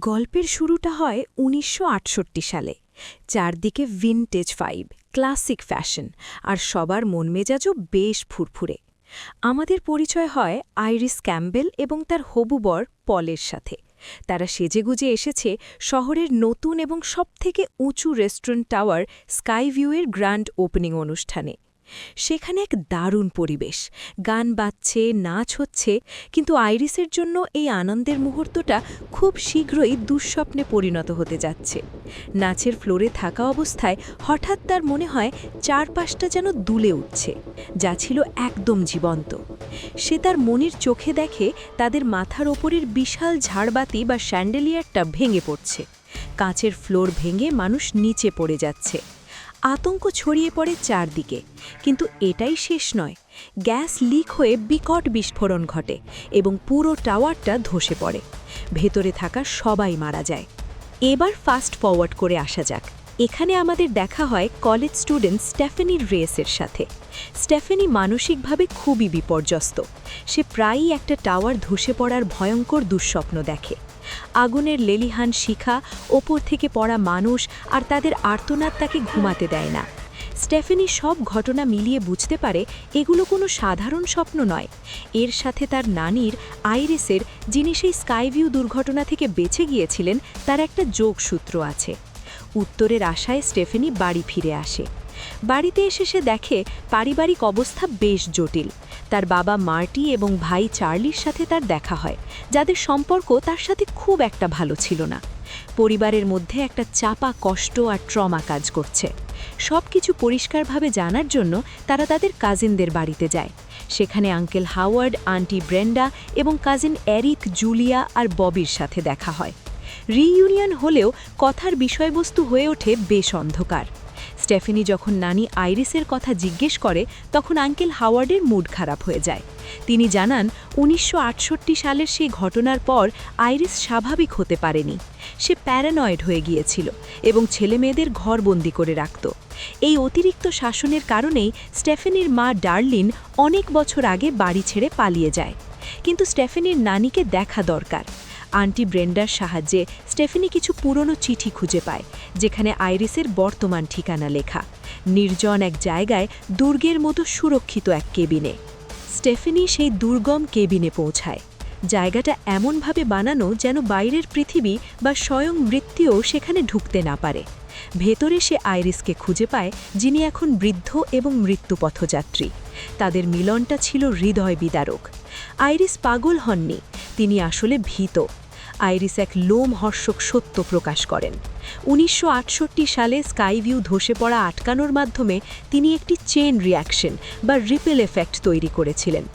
গল্পের শুরুটা হয় ১৯৬৮ সালে। চারদিকে ভিনটেজ ফাইভ, ক্লাসিক ফ্যাশন, আর সবার মন মেজাজও বেশ ফুরফুরে। আমাদের পরিচয় হয় আইরিস ক্যাম্বেল এবং তার হবু বর পলের সাথে। তারা সেজেগুজে এসেছে শহরের নতুন এবং সবথেকে উঁচু রেস্টুরেন্ট টাওয়ার স্কাইভিউয়ের গ্র্যান্ড ওপেনিং অনুষ্ঠানে। সেখানে এক দারুণ পরিবেশ, গান বাজছে, নাচ হচ্ছে, কিন্তু আইরিসের জন্য এই আনন্দের মুহূর্তটা খুব শীঘ্রই দুঃস্বপ্নে পরিণত হতে যাচ্ছে। নাচের ফ্লোরে থাকা অবস্থায় হঠাৎ তার মনে হয় চারপাশটা যেন দুলে উঠছে, যা ছিল একদম জীবন্ত। সে তার মনির চোখে দেখে তাদের মাথার ওপরের বিশাল ঝাড়বাতি বা শ্যান্ডেলিয়ারটা ভেঙে পড়ছে। কাঁচের ফ্লোর ভেঙে মানুষ নিচে পড়ে যাচ্ছে। আতঙ্ক ছড়িয়ে পড়ে চারদিকে, কিন্তু এটাই শেষ নয়। গ্যাস লিক হয়ে বিকট বিস্ফোরণ ঘটে এবং পুরো টাওয়ারটা ধসে পড়ে। ভেতরে থাকা সবাই মারা যায়। এবার ফাস্ট ফরওয়ার্ড করে আসা যাক। এখানে আমাদের দেখা হয় কলেজ স্টুডেন্ট স্টেফেনি রেসের সাথে। স্টেফেনি মানসিকভাবে খুবই বিপর্যস্ত। সে প্রায়ই একটা টাওয়ার ধসে পড়ার ভয়ঙ্কর দুঃস্বপ্ন দেখে। আগুনের লেলিহান শিখা, ওপর থেকে পড়া মানুষ আর তাদের আর্তনাদ তাকে ঘুমাতে দেয় না। স্টেফেনি সব ঘটনা মিলিয়ে বুঝতে পারে এগুলো কোনো সাধারণ স্বপ্ন নয়। এর সাথে তার নানির, আইরিসের, যিনি সেই স্কাইভিউ দুর্ঘটনা থেকে বেঁচে গিয়েছিলেন, তার একটা যোগসূত্র আছে। উত্তরের আশায় স্টেফেনি বাড়ি ফিরে আসে। বাড়িতে এসে সে দেখে পারিবারিক অবস্থা বেশ জটিল। তার বাবা মার্টি এবং ভাই চার্লির সাথে তার দেখা হয়, যাদের সম্পর্ক তার সাথে খুব একটা ভালো ছিল না। পরিবারের মধ্যে একটা চাপা কষ্ট আর ট্রমা কাজ করছে। সব কিছু পরিষ্কারভাবে জানার জন্য তারা তাদের কাজিনদের বাড়িতে যায়। সেখানে আঙ্কেল হাওয়ার্ড, আন্টি ব্রেন্ডা এবং কাজিন এরিক, জুলিয়া আর ববির সাথে দেখা হয়। রিইউনিয়ন হলেও কথার বিষয়বস্তু হয়ে ওঠে বেশ অন্ধকার। স্টেফেনি যখন নানি আইরিসের কথা জিজ্ঞেস করে, তখন আঙ্কেল হাওয়ার্ডের মুড খারাপ হয়ে যায়। তিনি জানান ১৯৬৮ সালের সেই ঘটনার পর আইরিস স্বাভাবিক হতে পারেনি। সে প্যারানয়েড হয়ে গিয়েছিল এবং ছেলেমেয়েদের ঘরবন্দি করে রাখত। এই অতিরিক্ত শাসনের কারণেই স্টেফেনির মা ডার্লিন অনেক বছর আগে বাড়ি ছেড়ে পালিয়ে যায়। কিন্তু স্টেফেনির নানিকে দেখা দরকার। আন্টি ব্রেন্ডার সাহায্যে স্টেফেনি কিছু পুরনো চিঠি খুঁজে পায়, যেখানে আইরিসের বর্তমান ঠিকানা লেখা। নির্জন এক জায়গায়, দুর্গের মতো সুরক্ষিত এক কেবিনে। স্টেফেনি সেই দুর্গম কেবিনে পৌঁছায়। জায়গাটা এমনভাবে বানানো যেন বাইরের পৃথিবী বা স্বয়ং মৃত্যুও সেখানে ঢুকতে না পারে। ভেতরে সে আইরিসকে খুঁজে পায়, যিনি এখন বৃদ্ধ এবং মৃত্যুপথযাত্রী। তাদের মিলনটা ছিল হৃদয় বিদারক। আইরিস পাগল হননি, তিনি আসলে ভীত। আইরিস এক লোমহর্ষক সত্য প্রকাশ করেন। ১৯৬৮ সালে স্কাইভিউ ধসে পড়া আটকানোর মাধ্যমে তিনি একটি চেইন রিঅ্যাকশন বা রিপেল এফেক্ট তৈরি করেছিলেন।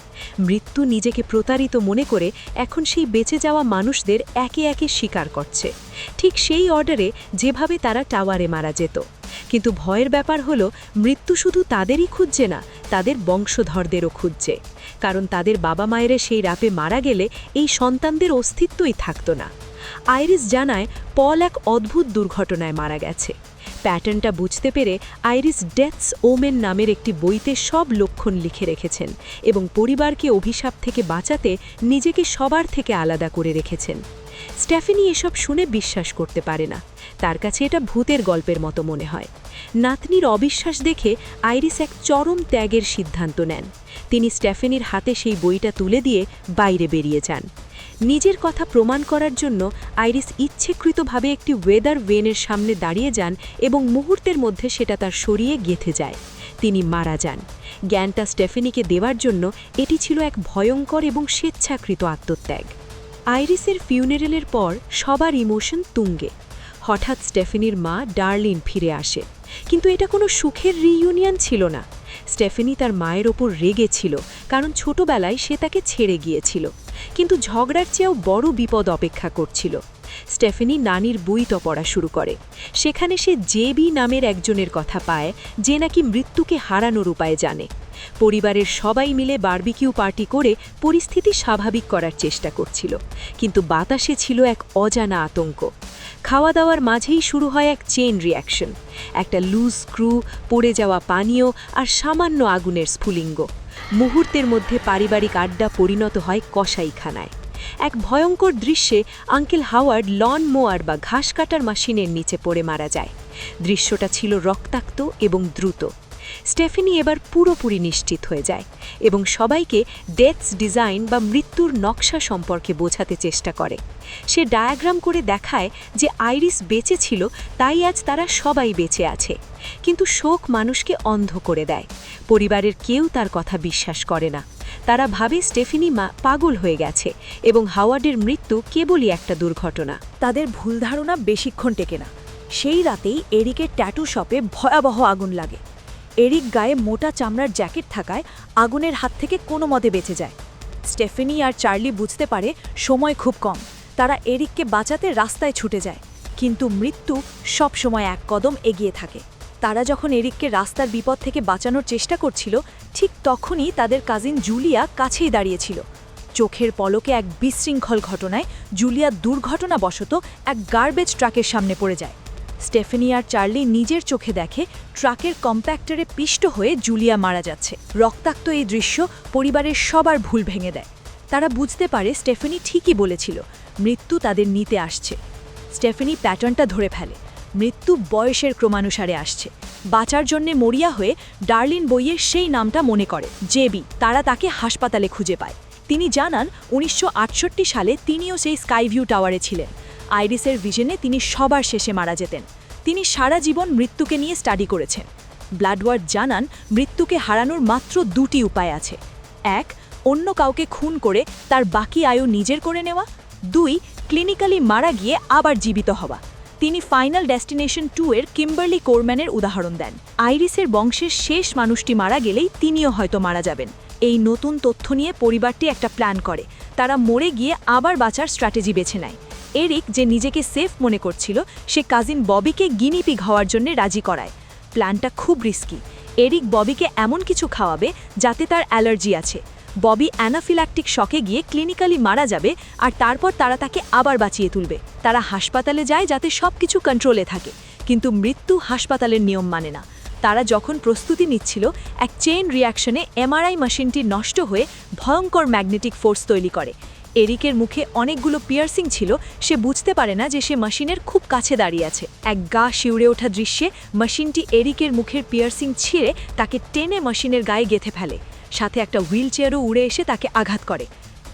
মৃত্যু নিজেকে প্রতারিত মনে করে এখন সেই বেঁচে যাওয়া মানুষদের একে একে স্বীকার করছে, ঠিক সেই অর্ডারে যেভাবে তারা টাওয়ারে মারা যেত। কিন্তু ভয়ের ব্যাপার হলো, মৃত্যু শুধু তাদেরই খুঁজছে না, তাদের বংশধরদেরও খুঁজছে। কারণ তাদের বাবা মায়েরা সেই রাপে মারা গেলে এই সন্তানদের অস্তিত্বই থাকত না। আইরিস জানায় পল এক অদ্ভুত দুর্ঘটনায় মারা গেছে। প্যাটার্নটা বুঝতে পেরে আইরিস ডেথস ওমেন নামের একটি বইতে সব লক্ষণ লিখে রেখেছেন এবং পরিবারকে অভিশাপ থেকে বাঁচাতে নিজেকে সবার থেকে আলাদা করে রেখেছেন। স্টেফেনি এসব শুনে বিশ্বাস করতে পারে না। তার কাছে এটা ভূতের গল্পের মতো মনে হয়। নাতনির অবিশ্বাস দেখে আইরিস এক চরম ত্যাগের সিদ্ধান্ত নেন। তিনি স্টেফেনির হাতে সেই বইটা তুলে দিয়ে বাইরে বেরিয়ে যান। নিজের কথা প্রমাণ করার জন্য আইরিস ইচ্ছেকৃতভাবে একটি ওয়েদার ভেনের সামনে দাঁড়িয়ে যান এবং মুহূর্তের মধ্যে সেটা তার শরীরে গেঁথে যায়। তিনি মারা যান। জ্ঞানটা স্টেফেনিকে দেওয়ার জন্য এটি ছিল এক ভয়ঙ্কর এবং স্বেচ্ছাকৃত আত্মত্যাগ। আইরিসের ফিউনারেলের পর সবার ইমোশন তুঙ্গে। হঠাৎ স্টেফেনির মা ডার্লিন ফিরে আসে, কিন্তু এটা কোনো সুখের রিইউনিয়ন ছিল না। স্টেফেনি তার মায়ের ওপর রেগে ছিল, কারণ ছোটবেলায় সে তাকে ছেড়ে গিয়েছিল। কিন্তু ঝগড়ার চেয়েও বড় বিপদ অপেক্ষা করছিল। স্টেফেনি নানির বইটা পড়া শুরু করে। সেখানে সে জেবি নামের একজনের কথা পায়, যে নাকি মৃত্যুকে হারানোর উপায় জানে। পরিবারের সবাই মিলে বারবিকিউ পার্টি করে পরিস্থিতি স্বাভাবিক করার চেষ্টা করছিল, কিন্তু বাতাসে ছিল এক অজানা আতঙ্ক। খাওয়া দাওয়ার মাঝেই শুরু হয় এক চেইন রিঅ্যাকশন। একটা লুজ স্ক্রু, পড়ে যাওয়া পানীয় আর সামান্য আগুনের স্ফুলিঙ্গ। মুহূর্তের মধ্যে পারিবারিক আড্ডা পরিণত হয় কসাইখানায়। এক ভয়ঙ্কর দৃশ্যে আঙ্কেল হাওয়ার্ড লন মোয়ার বা ঘাস কাটার মেশিনের নিচে পড়ে মারা যায়। দৃশ্যটা ছিল রক্তাক্ত এবং দ্রুত। স্টেফেনি এবার পুরোপুরি নিশ্চিত হয়ে যায় এবং সবাইকে ডেথস ডিজাইন বা মৃত্যুর নকশা সম্পর্কে বোঝাতে চেষ্টা করে। সে ডায়াগ্রাম করে দেখায় যে আইরিস বেঁচে ছিল, তাই আজ তারা সবাই বেঁচে আছে। কিন্তু শোক মানুষকে অন্ধ করে দেয়। পরিবারের কেউ তার কথা বিশ্বাস করে না। তারা ভাবে স্টেফেনি পাগল হয়ে গেছে এবং হাওয়ার্ডের মৃত্যু কেবলই একটা দুর্ঘটনা। তাদের ভুল ধারণা বেশিক্ষণ টেকে না। সেই রাতেই এরিকের ট্যাটু শপে ভয়াবহ আগুন লাগে। এরিক গায়ে মোটা চামড়ার জ্যাকেট থাকায় আগুনের হাত থেকে কোনো মতে বেঁচে যায়। স্টেফেনি আর চার্লি বুঝতে পারে সময় খুব কম। তারা এরিককে বাঁচাতে রাস্তায় ছুটে যায়, কিন্তু মৃত্যু সব সময় এক কদম এগিয়ে থাকে। তারা যখন এরিককে রাস্তার বিপদ থেকে বাঁচানোর চেষ্টা করছিল, ঠিক তখনই তাদের কাজিন জুলিয়া কাছেই দাঁড়িয়েছিল। চোখের পলকে এক বিশৃঙ্খল ঘটনায় জুলিয়া দুর্ঘটনাবশত এক গার্বেজ ট্রাকের সামনে পড়ে যায়। স্টেফেনি আর চার্লি নিজের চোখে দেখে ট্রাকের কম্প্যাক্টরে পিষ্ট হয়ে জুলিয়া মারা যাচ্ছে। রক্তাক্ত এই দৃশ্য পরিবারের সবার ভুল ভেঙে দেয়। তারা বুঝতে পারে স্টেফেনি ঠিকই বলেছিল, মৃত্যু তাদের নিতে আসছে। স্টেফেনি প্যাটার্নটা ধরে ফেলে। মৃত্যু বয়সের ক্রমানুসারে আসছে। বাঁচার জন্যে মরিয়া হয়ে ডার্লিন বইয়ের সেই নামটা মনে করে, জেবি। তারা তাকে হাসপাতালে খুঁজে পায়। তিনি জানান 1968 সালে তিনিও সেই স্কাইভিউ টাওয়ারে ছিলেন। আইরিসের ভিশনে তিনি সবার শেষে মারা যেতেন। তিনি সারা জীবন মৃত্যুকে নিয়ে স্টাডি করেছেন। ব্লাডওয়ার্ড জানান মৃত্যুকে হারানোর মাত্র দুটি উপায় আছে। এক, অন্য কাউকে খুন করে তার বাকি আয়ু নিজের করে নেওয়া। দুই, ক্লিনিক্যালি মারা গিয়ে আবার জীবিত হওয়া। তিনি ফাইনাল ডেস্টিনেশন 2 এর কিম্বারলি কোরম্যানের উদাহরণ দেন। আইরিসের বংশের শেষ মানুষটি মারা গেলেই তিনিও হয়তো মারা যাবেন। এই নতুন তথ্য নিয়ে পরিবারটি একটা প্ল্যান করে। তারা মরে গিয়ে আবার বাঁচার স্ট্র্যাটেজি বেছে নেয়। এরিক, যে নিজেকে সেফ মনে করছিল, সে কাজিন ববিকে গিনিপিগ হওয়ার জন্য রাজি করায়। প্ল্যানটা খুব রিস্কি। এরিক ববিকে এমন কিছু খাওয়াবে যাতে তার অ্যালার্জি আছে। ববি অ্যানাফিল্যাকটিক শকে গিয়ে ক্লিনিক্যালি মারা যাবে, আর তারপর তারা তাকে আবার বাঁচিয়ে তুলবে। তারা হাসপাতালে যায় যাতে সব কিছু কন্ট্রোলে থাকে, কিন্তু মৃত্যু হাসপাতালের নিয়ম মানে না। তারা যখন প্রস্তুতি নিচ্ছিল, এক চেইন রিয়াকশনে এমআরআই মেশিনটি নষ্ট হয়ে ভয়ঙ্কর ম্যাগনেটিক ফোর্স তৈরি করে। এরিকের মুখে অনেকগুলো পিয়ার্সিং ছিল। সে বুঝতে পারে না যে সে মেশিনের খুব কাছে দাঁড়িয়ে আছে। এক গা শিউরে ওঠা দৃশ্যে মেশিনটি এরিকের মুখের পিয়ার্সিং ছিঁড়ে তাকে টেনে মেশিনের গায়ে গেঁথে ফেলে। সাথে একটা হুইল চেয়ারও উড়ে এসে তাকে আঘাত করে।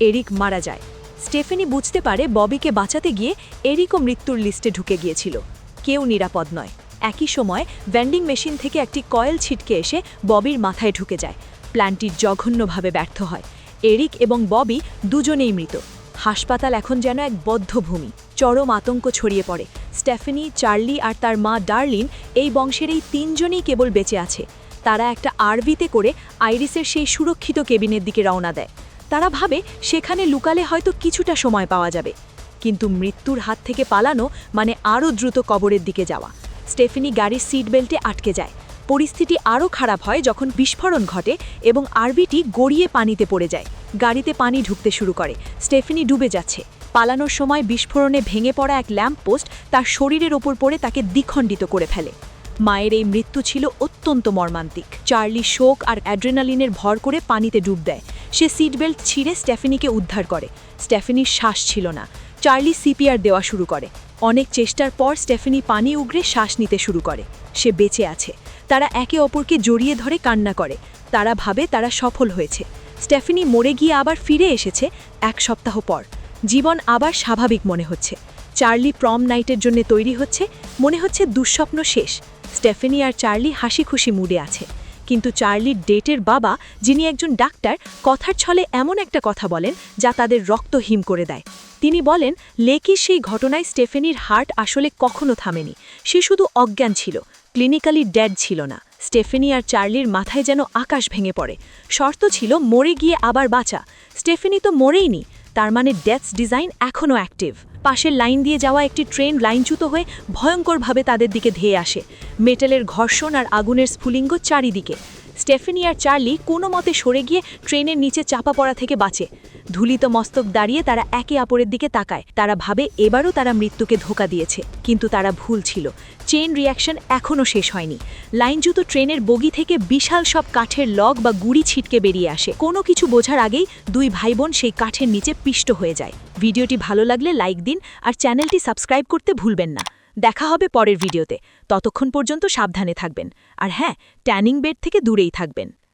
এরিক মারা যায়। স্টেফেনি বুঝতে পারে ববিকে বাঁচাতে গিয়ে এরিকও মৃত্যুর লিস্টে ঢুকে গিয়েছিল। কেউ নিরাপদ নয়। একই সময় ভেন্ডিং মেশিন থেকে একটি কয়েল ছিটকে এসে ববির মাথায় ঢুকে যায়। প্ল্যানটি জঘন্যভাবে ব্যর্থ হয়। এরিক এবং ববি দুজনেই মৃত। হাসপাতাল এখন যেন এক বদ্ধভূমি। চরম আতঙ্ক ছড়িয়ে পড়ে। স্টেফেনি, চার্লি আর তার মা ডার্লিন, এই বংশের এই তিনজনই কেবল বেঁচে আছে। তারা একটা আরভিতে করে আইরিসের সেই সুরক্ষিত কেবিনের দিকে রওনা দেয়। তারা ভাবে সেখানে লুকালে হয়তো কিছুটা সময় পাওয়া যাবে, কিন্তু মৃত্যুর হাত থেকে পালানো মানে আরও দ্রুত কবরের দিকে যাওয়া। স্টেফেনি গাড়ির সিট বেল্টে আটকে যায়। পরিস্থিতি আরও খারাপ হয় যখন বিস্ফোরণ ঘটে এবং আরভিটি গড়িয়ে পানিতে পড়ে যায়। গাড়িতে পানি ঢুকতে শুরু করে। স্টেফেনি ডুবে যাচ্ছে। পালানোর সময় বিস্ফোরণে ভেঙে পড়া এক ল্যাম্পপোস্ট তার শরীরের ওপর পড়ে তাকে দ্বিখণ্ডিত করে ফেলে। মায়ের এই মৃত্যু ছিল অত্যন্ত মর্মান্তিক। চার্লি শোক আর অ্যাড্রেনালিনের ভর করে পানিতে ডুব দেয়। সে সিট বেল্ট ছিঁড়ে স্টেফেনিকে উদ্ধার করে। স্টেফেনির শ্বাস ছিল না। চার্লি সিপিআর দেওয়া শুরু করে। অনেক চেষ্টার পর স্টেফেনি পানি উগরে শ্বাস নিতে শুরু করে। সে বেঁচে আছে। তারা একে অপরকে জড়িয়ে ধরে কান্না করে। তারা ভাবে তারা সফল হয়েছে। স্টেফেনি মরে গিয়ে আবার ফিরে এসেছে 1 সপ্তাহ পর। জীবন আবার স্বাভাবিক মনে হচ্ছে। চার্লি প্রম নাইটের জন্য তৈরি হচ্ছে। মনে হচ্ছে দুঃস্বপ্ন শেষ। স্টেফেনি আর চার্লি হাসি খুশি মুডে আছে। কিন্তু চার্লির ডেটের বাবা, যিনি একজন ডাক্তার, কথার ছলে এমন একটা কথা বলেন যা তাদের রক্ত হিম করে দেয়। তিনি বলেন লেকির সেই ঘটনায় স্টেফেনির হার্ট আসলে কখনো থামেনি। সে শুধু অজ্ঞান ছিল, ক্লিনিক্যালি ডেড ছিল না। স্টেফেনি আর চার্লির মাথায় যেন আকাশ ভেঙে পড়ে। শর্ত ছিল মরে গিয়ে আবার বাঁচা। স্টেফেনি তো মরেইনি, তার মানে ডেথস ডিজাইন এখনও অ্যাক্টিভ। পাশের লাইন দিয়ে যাওয়া একটি ট্রেন লাইনচ্যুত হয়ে ভয়ঙ্করভাবে তাদের দিকে ধেয়ে আসে। মেটালের ঘর্ষণ আর আগুনের স্ফুলিঙ্গ চারিদিকে। স্টেফেনি আর চার্লি কোনো মতে সরে গিয়ে ট্রেনের নিচে চাপা পড়া থেকে বাঁচে। ধুলিত মস্তক দাঁড়িয়ে তারা একে অপরের দিকে তাকায়। তারা ভাবে এবারও তারা মৃত্যুকে ধোঁকা দিয়েছে, কিন্তু তারা ভুল ছিল। চেইন রিয়াকশন এখনও শেষ হয়নি। লাইনচ্যুত ট্রেনের বগি থেকে বিশাল সব কাঠের লগ বা গুড়ি ছিটকে বেরিয়ে আসে। কোনো কিছু বোঝার আগেই দুই ভাইবোন সেই কাঠের নিচে পিষ্ট হয়ে যায়। ভিডিওটি ভালো লাগলে লাইক দিন আর চ্যানেলটি সাবস্ক্রাইব করতে ভুলবেন না। দেখা হবে পরের ভিডিওতে। ততক্ষণ পর্যন্ত সাবধানে থাকবেন। আর হ্যাঁ, ট্যানিং বেড থেকে দূরেই থাকবেন।